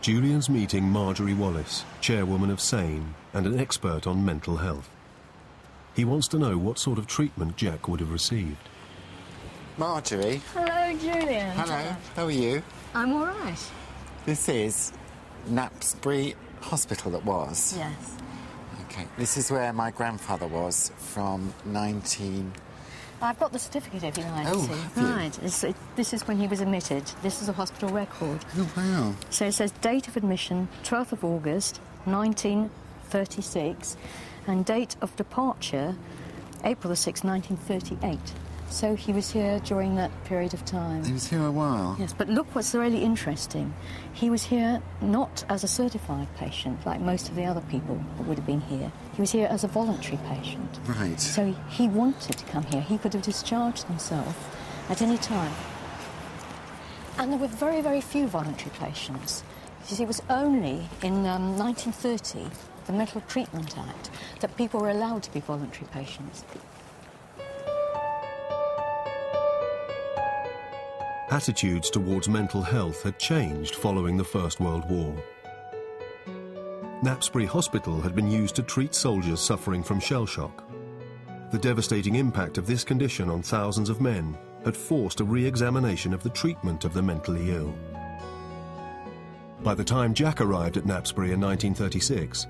Julian's meeting Marjorie Wallace, chairwoman of SANE and an expert on mental health. He wants to know what sort of treatment Jack would have received. Marjorie. Hello, Julian. Hello. How are you? I'm all right. This is Napsbury Hospital, it was? Yes. OK. This is where my grandfather was from 19... I've got the certificate if you like. Oh, have you? Right. This is when he was admitted. This is a hospital record. Oh, wow. So it says date of admission, 12th of August, 1936, and date of departure, April the 6th, 1938. So he was here during that period of time. He was here a while. Yes, but look what's really interesting. He was here not as a certified patient, like most of the other people that would have been here. He was here as a voluntary patient. Right. So he wanted to come here. He could have discharged himself at any time. And there were very, very few voluntary patients. You see, it was only in 1930, the Mental Treatment Act, that people were allowed to be voluntary patients. Attitudes towards mental health had changed following the First World War. Napsbury Hospital had been used to treat soldiers suffering from shell shock. The devastating impact of this condition on thousands of men had forced a re-examination of the treatment of the mentally ill. By the time Jack arrived at Napsbury in 1936,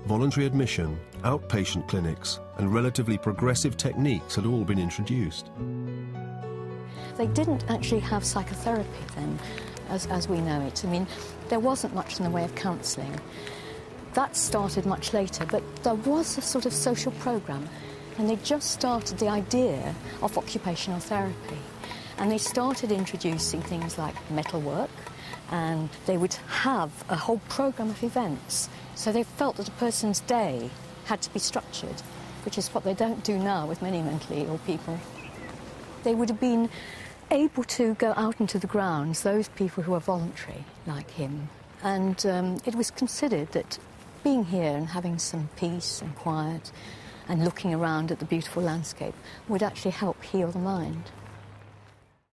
voluntary admission, outpatient clinics and relatively progressive techniques had all been introduced. They didn't actually have psychotherapy then, as we know it. I mean, there wasn't much in the way of counselling. That started much later, but there was a sort of social programme, and they just started the idea of occupational therapy. And they started introducing things like metal work, and they would have a whole programme of events. So they felt that a person's day had to be structured, which is what they don't do now with many mentally ill people. They would have been able to go out into the grounds, those people who are voluntary, like him. And it was considered that being here and having some peace and quiet and looking around at the beautiful landscape would actually help heal the mind.